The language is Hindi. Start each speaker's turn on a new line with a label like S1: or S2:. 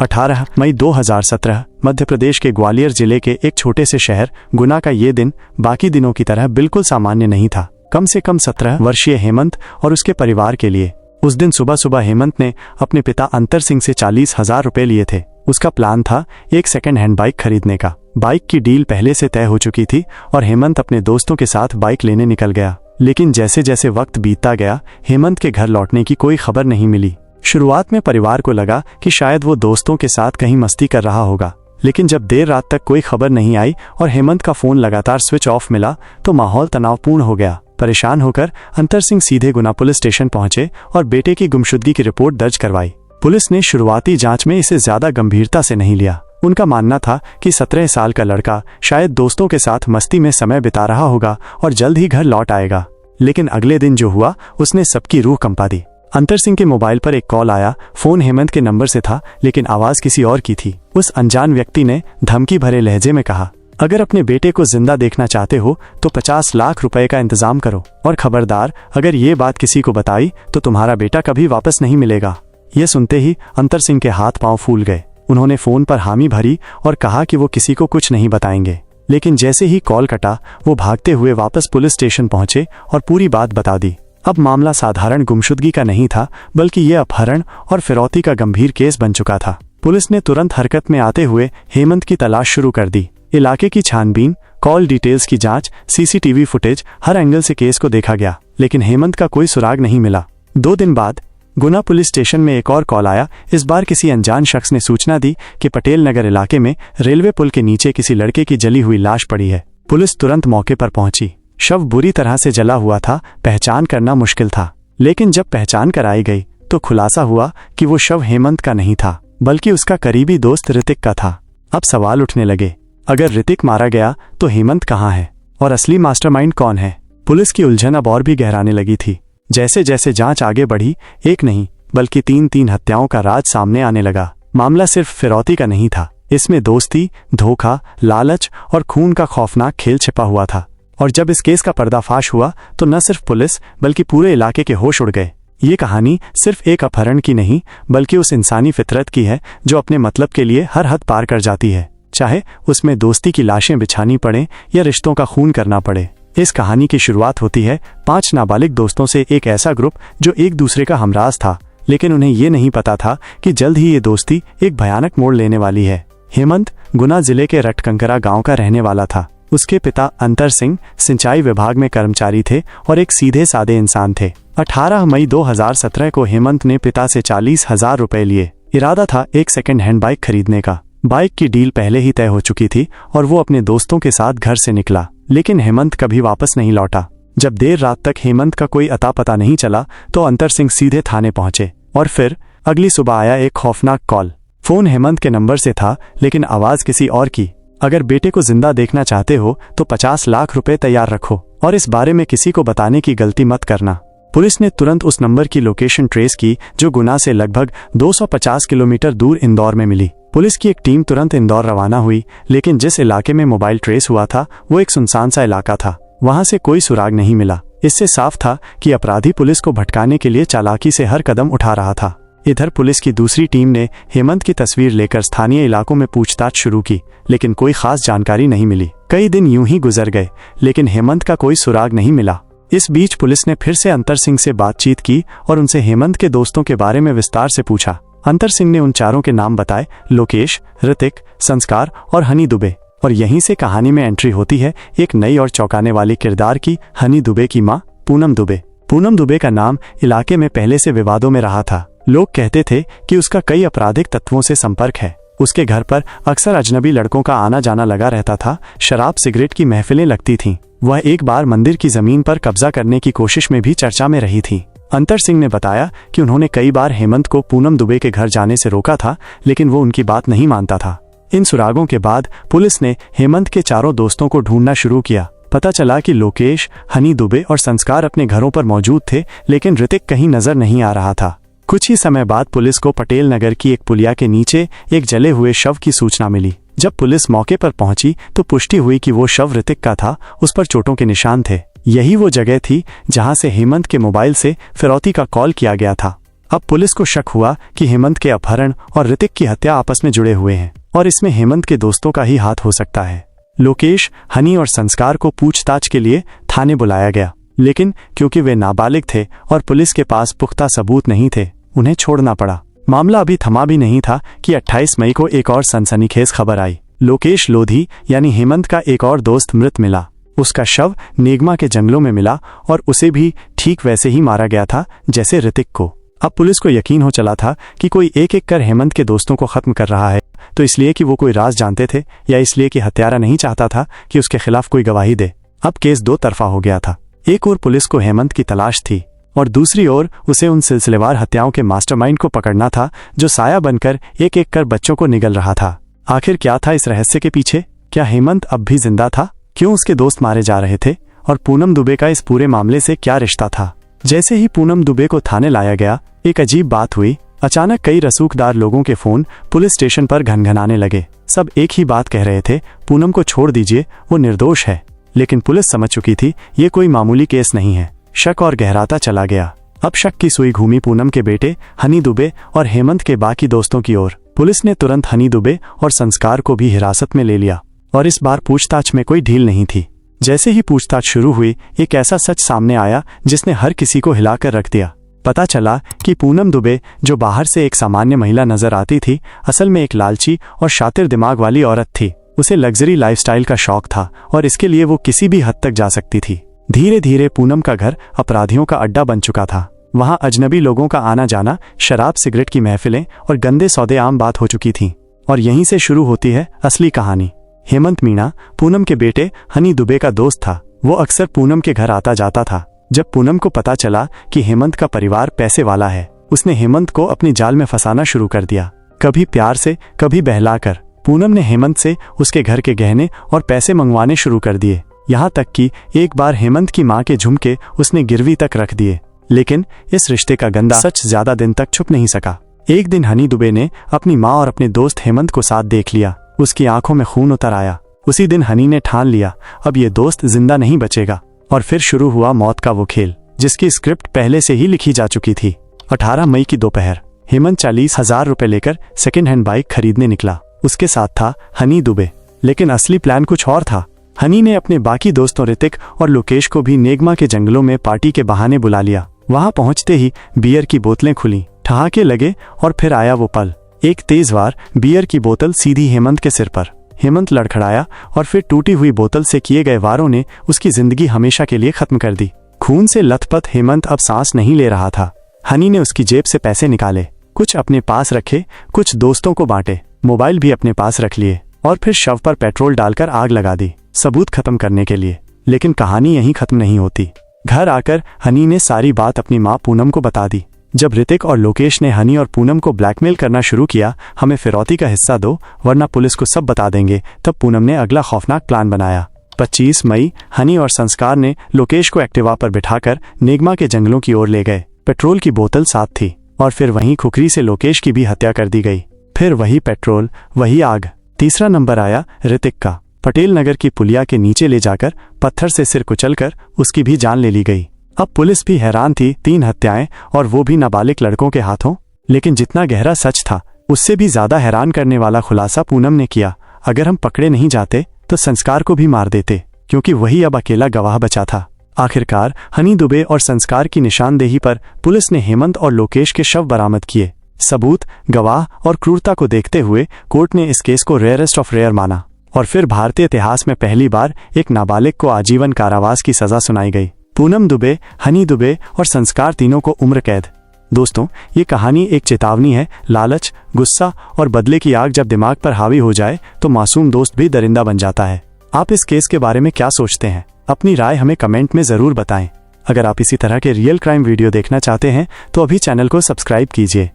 S1: 18 मई 2017 मध्य प्रदेश के ग्वालियर जिले के एक छोटे से शहर गुना का ये दिन बाकी दिनों की तरह बिल्कुल सामान्य नहीं था। कम से कम 17 वर्षीय हेमंत और उसके परिवार के लिए उस दिन सुबह सुबह हेमंत ने अपने पिता अंतर सिंह से 40,000 रुपए लिए थे। उसका प्लान था एक सेकंड हैंड बाइक खरीदने का। बाइक की डील पहले से तय हो चुकी थी और हेमंत अपने दोस्तों के साथ बाइक लेने निकल गया। लेकिन जैसे जैसे वक्त बीतता गया हेमंत के घर लौटने की कोई खबर नहीं मिली। शुरुआत में परिवार को लगा कि शायद वो दोस्तों के साथ कहीं मस्ती कर रहा होगा, लेकिन जब देर रात तक कोई खबर नहीं आई और हेमंत का फोन लगातार स्विच ऑफ मिला तो माहौल तनावपूर्ण हो गया। परेशान होकर अंतर सिंह सीधे गुना पुलिस स्टेशन पहुंचे और बेटे की गुमशुदगी की रिपोर्ट दर्ज करवाई। पुलिस ने शुरुआती जांच में इसे ज्यादा गंभीरता से नहीं लिया। उनका मानना था कि 17 साल का लड़का शायद दोस्तों के साथ मस्ती में समय बिता रहा होगा और जल्द ही घर लौट आएगा। लेकिन अगले दिन जो हुआ उसने सबकी रूह कंपा दी। अंतर सिंह के मोबाइल पर एक कॉल आया। फोन हेमंत के नंबर से था लेकिन आवाज किसी और की थी। उस अनजान व्यक्ति ने धमकी भरे लहजे में कहा, अगर अपने बेटे को जिंदा देखना चाहते हो तो 50 लाख रुपए का इंतजाम करो और खबरदार अगर ये बात किसी को बताई तो तुम्हारा बेटा कभी वापस नहीं मिलेगा। यह सुनते ही अंतर सिंह के हाथ पांव फूल गए। उन्होंने फोन पर हामी भरी और कहा कि वो किसी को कुछ नहीं बताएंगे। लेकिन जैसे ही कॉल कटा वो भागते हुए वापस पुलिस स्टेशन पहुंचे और पूरी बात बता दी। अब मामला साधारण गुमशुदगी का नहीं था बल्कि ये अपहरण और फिरौती का गंभीर केस बन चुका था। पुलिस ने तुरंत हरकत में आते हुए हेमंत की तलाश शुरू कर दी। इलाके की छानबीन, कॉल डिटेल्स की जांच, सीसीटीवी फुटेज, हर एंगल से केस को देखा गया, लेकिन हेमंत का कोई सुराग नहीं मिला। 2 दिन बाद गुना पुलिस स्टेशन में एक और कॉल आया। इस बार किसी अनजान शख्स ने सूचना दी कि पटेल नगर इलाके में रेलवे पुल के नीचे किसी लड़के की जली हुई लाश पड़ी है। पुलिस तुरंत मौके पर पहुंची। शव बुरी तरह से जला हुआ था, पहचान करना मुश्किल था। लेकिन जब पहचान कराई गई तो खुलासा हुआ कि वो शव हेमंत का नहीं था बल्कि उसका करीबी दोस्त ऋतिक का था। अब सवाल उठने लगे, अगर ऋतिक मारा गया तो हेमंत कहाँ है और असली मास्टरमाइंड कौन है? पुलिस की उलझन अब और भी गहराने लगी थी। जैसे जैसे जांच आगे बढ़ी एक नहीं बल्कि 3 हत्याओं का राज सामने आने लगा। मामला सिर्फ फिरौती का नहीं था, इसमें दोस्ती, धोखा, लालच और खून का खौफनाक खेल छिपा हुआ था। और जब इस केस का पर्दाफाश हुआ तो न सिर्फ पुलिस बल्कि पूरे इलाके के होश उड़ गए। ये कहानी सिर्फ एक अपहरण की नहीं बल्कि उस इंसानी फितरत की है जो अपने मतलब के लिए हर हद पार कर जाती है, चाहे उसमें दोस्ती की लाशें बिछानी पड़े या रिश्तों का खून करना पड़े। इस कहानी की शुरुआत होती है 5 नाबालिग दोस्तों से, एक ऐसा ग्रुप जो एक दूसरे का हमराज था, लेकिन उन्हें ये नहीं पता था कि जल्द ही ये दोस्ती एक भयानक मोड़ लेने वाली है। हेमंत गुना जिले के रटकंकरा गांव का रहने वाला था। उसके पिता अंतर सिंह सिंचाई विभाग में कर्मचारी थे और एक सीधे सादे इंसान थे। 18 मई 2017 को हेमंत ने पिता से 40,000 रुपए लिए। इरादा था एक सेकंड हैंड बाइक खरीदने का। बाइक की डील पहले ही तय हो चुकी थी और वो अपने दोस्तों के साथ घर से निकला, लेकिन हेमंत कभी वापस नहीं लौटा। जब देर रात तक हेमंत का कोई अता पता नहीं चला तो अंतर सिंह सीधे थाने पहुंचे और फिर अगली सुबह आया एक खौफनाक कॉल। फोन हेमंत के नंबर से था लेकिन आवाज किसी और की। अगर बेटे को जिंदा देखना चाहते हो तो 50 लाख रुपए तैयार रखो और इस बारे में किसी को बताने की गलती मत करना। पुलिस ने तुरंत उस नंबर की लोकेशन ट्रेस की जो गुना से लगभग 250 किलोमीटर दूर इंदौर में मिली। पुलिस की एक टीम तुरंत इंदौर रवाना हुई, लेकिन जिस इलाके में मोबाइल ट्रेस हुआ था वो एक सुनसान सा इलाका था। वहां से कोई सुराग नहीं मिला। इससे साफ था कि अपराधी पुलिस को भटकाने के लिए चालाकी से हर कदम उठा रहा था। इधर पुलिस की दूसरी टीम ने हेमंत की तस्वीर लेकर स्थानीय इलाकों में पूछताछ शुरू की, लेकिन कोई खास जानकारी नहीं मिली। कई दिन यूं ही गुजर गए, लेकिन हेमंत का कोई सुराग नहीं मिला। इस बीच पुलिस ने फिर से अंतर सिंह से बातचीत की और उनसे हेमंत के दोस्तों के बारे में विस्तार से पूछा। अंतर सिंह ने उन चारों के नाम बताए, लोकेश, ऋतिक, संस्कार और हनी दुबे। और यहीं से कहानी में एंट्री होती है एक नई और चौंकाने वाली किरदार की, हनी दुबे की मां पूनम दुबे। पूनम दुबे का नाम इलाके में पहले से विवादों में रहा था। लोग कहते थे कि उसका कई आपराधिक तत्वों से संपर्क है। उसके घर पर अक्सर अजनबी लड़कों का आना जाना लगा रहता था। शराब सिगरेट की महफिलें लगती थीं। वह एक बार मंदिर की जमीन पर कब्जा करने की कोशिश में भी चर्चा में रही थी। अंतर सिंह ने बताया कि उन्होंने कई बार हेमंत को पूनम दुबे के घर जाने से रोका था, लेकिन वो उनकी बात नहीं मानता था। इन सुरागों के बाद पुलिस ने हेमंत के चारों दोस्तों को ढूंढना शुरू किया। पता चला कि लोकेश, हनी दुबे और संस्कार अपने घरों पर मौजूद थे, लेकिन ऋतिक कहीं नजर नहीं आ रहा था। कुछ ही समय बाद पुलिस को पटेल नगर की एक पुलिया के नीचे एक जले हुए शव की सूचना मिली। जब पुलिस मौके पर पहुंची तो पुष्टि हुई कि वो शव ऋतिक का था। उस पर चोटों के निशान थे। यही वो जगह थी जहां से हेमंत के मोबाइल से फिरौती का कॉल किया गया था। अब पुलिस को शक हुआ कि हेमंत के अपहरण और ऋतिक की हत्या आपस में जुड़े हुए हैं और इसमें हेमंत के दोस्तों का ही हाथ हो सकता है। लोकेश, हनी और संस्कार को पूछताछ के लिए थाने बुलाया गया, लेकिन क्योंकि वे नाबालिग थे और पुलिस के पास पुख्ता सबूत नहीं थे, उन्हें छोड़ना पड़ा। मामला अभी थमा भी नहीं था कि 28 मई को एक और सनसनीखेज खबर आई। लोकेश लोधी यानी हेमंत का एक और दोस्त मृत मिला। उसका शव नेगमा के जंगलों में मिला और उसे भी ठीक वैसे ही मारा गया था जैसे ऋतिक को। अब पुलिस को यकीन हो चला था कि कोई एक एक कर हेमंत के दोस्तों को खत्म कर रहा है, तो इसलिए कि वो कोई राज जानते थे या इसलिए कि हत्यारा नहीं चाहता था कि उसके खिलाफ कोई गवाही दे। अब केस दो तरफा हो गया था। एक ओर पुलिस को हेमंत की तलाश थी और दूसरी ओर उसे उन सिलसिलेवार हत्याओं के मास्टरमाइंड को पकड़ना था जो साया बनकर एक एक कर बच्चों को निगल रहा था। आखिर क्या था इस रहस्य के पीछे? क्या हेमंत अब भी जिंदा था? क्यों उसके दोस्त मारे जा रहे थे? और पूनम दुबे का इस पूरे मामले से क्या रिश्ता था? जैसे ही पूनम दुबे को थाने लाया गया, एक अजीब बात हुई। अचानक कई रसूखदार लोगों के फोन पुलिस स्टेशन पर घनघनाने लगे। सब एक ही बात कह रहे थे, पूनम को छोड़ दीजिए, वो निर्दोष है। लेकिन पुलिस समझ चुकी थी ये कोई मामूली केस नहीं है। शक और गहराता चला गया। अब शक की सुई घूमी पूनम के बेटे हनी दुबे और हेमंत के बाकी दोस्तों की ओर। पुलिस ने तुरंत हनी दुबे और संस्कार को भी हिरासत में ले लिया और इस बार पूछताछ में कोई ढील नहीं थी। जैसे ही पूछताछ शुरू हुई, एक ऐसा सच सामने आया जिसने हर किसी को हिलाकर रख दिया। पता चला कि पूनम दुबे, जो बाहर से एक सामान्य महिला नजर आती थी, असल में एक लालची और शातिर दिमाग वाली औरत थी। उसे लग्जरी लाइफस्टाइल का शौक था और इसके लिए वो किसी भी हद तक जा सकती थी। धीरे धीरे पूनम का घर अपराधियों का अड्डा बन चुका था। वहां अजनबी लोगों का आना जाना, शराब सिगरेट की महफिलें और गंदे सौदे आम बात हो चुकी थीं। और यहीं से शुरू होती है असली कहानी। हेमंत मीणा पूनम के बेटे हनी दुबे का दोस्त था। वो अक्सर पूनम के घर आता जाता था। जब पूनम को पता चला कि हेमंत का परिवार पैसे वाला है, उसने हेमंत को अपनी जाल में फंसाना शुरू कर दिया। कभी प्यार से, कभी बहलाकर पूनम ने हेमंत से उसके घर के गहने और पैसे मंगवाने शुरू कर दिए। यहाँ तक कि एक बार हेमंत की माँ के झुमके उसने गिरवी तक रख दिए। लेकिन इस रिश्ते का गंदा सच ज्यादा दिन तक छुप नहीं सका। एक दिन हनी दुबे ने अपनी माँ और अपने दोस्त हेमंत को साथ देख लिया। उसकी आंखों में खून उतर आया। उसी दिन हनी ने ठान लिया, अब ये दोस्त जिंदा नहीं बचेगा। और फिर शुरू हुआ मौत का वो खेल, जिसकी स्क्रिप्ट पहले से ही लिखी जा चुकी थी। 18 मई की दोपहर हेमंत 40,000 रुपए लेकर सेकेंड हैंड बाइक खरीदने निकला। उसके साथ था हनी दुबे। लेकिन असली प्लान कुछ और था। हनी ने अपने बाकी दोस्तों ऋतिक और लोकेश को भी नेगमा के जंगलों में पार्टी के बहाने बुला लिया। वहां पहुंचते ही बियर की बोतलें खुली, ठहाके लगे और फिर आया वो पल। एक तेज वार बियर की बोतल सीधी हेमंत के सिर पर। हेमंत लड़खड़ाया और फिर टूटी हुई बोतल से किए गए वारों ने उसकी जिंदगी हमेशा के लिए खत्म कर दी। खून से लथपथ हेमंत अब सांस नहीं ले रहा था। हनी ने उसकी जेब से पैसे निकाले, कुछ अपने पास रखे, कुछ दोस्तों को बांटे, मोबाइल भी अपने पास रख लिए और फिर शव पर पेट्रोल डालकर आग लगा दी, सबूत खत्म करने के लिए। लेकिन कहानी यहीं खत्म नहीं होती। घर आकर हनी ने सारी बात अपनी माँ पूनम को बता दी। जब ऋतिक और लोकेश ने हनी और पूनम को ब्लैकमेल करना शुरू किया, हमें फिरौती का हिस्सा दो वरना पुलिस को सब बता देंगे, तब पूनम ने अगला खौफनाक प्लान बनाया। 25 मई हनी और संस्कार ने लोकेश को एक्टिवा पर बिठाकर नेगमा के जंगलों की ओर ले गए। पेट्रोल की बोतल साथ थी और फिर वहीं खुखरी से लोकेश की भी हत्या कर दी गई। फिर वही पेट्रोल, वही आग। तीसरा नंबर आया ऋतिक का। पटेल नगर की पुलिया के नीचे ले जाकर पत्थर से सिर कुचलकर उसकी भी जान ले ली गई। अब पुलिस भी हैरान थी, 3 हत्याएं और वो भी नाबालिग लड़कों के हाथों। लेकिन जितना गहरा सच था, उससे भी ज्यादा हैरान करने वाला खुलासा पूनम ने किया। अगर हम पकड़े नहीं जाते तो संस्कार को भी मार देते, क्योंकि वही अब अकेला गवाह बचा था। आखिरकार हनी दुबे और संस्कार की निशानदेही पर पुलिस ने हेमंत और लोकेश के शव बरामद किए। सबूत, गवाह और क्रूरता को देखते हुए कोर्ट ने इस केस को रेयरेस्ट ऑफ रेयर माना और फिर भारतीय इतिहास में पहली बार एक नाबालिग को आजीवन कारावास की सजा सुनाई गई। पूनम दुबे, हनी दुबे और संस्कार तीनों को उम्र कैद। दोस्तों, ये कहानी एक चेतावनी है। लालच, गुस्सा और बदले की आग जब दिमाग पर हावी हो जाए तो मासूम दोस्त भी दरिंदा बन जाता है। आप इस केस के बारे में क्या सोचते हैं? अपनी राय हमें कमेंट में जरूर बताएं। अगर आप इसी तरह के रियल क्राइम वीडियो देखना चाहते हैं तो अभी चैनल को सब्सक्राइब कीजिए।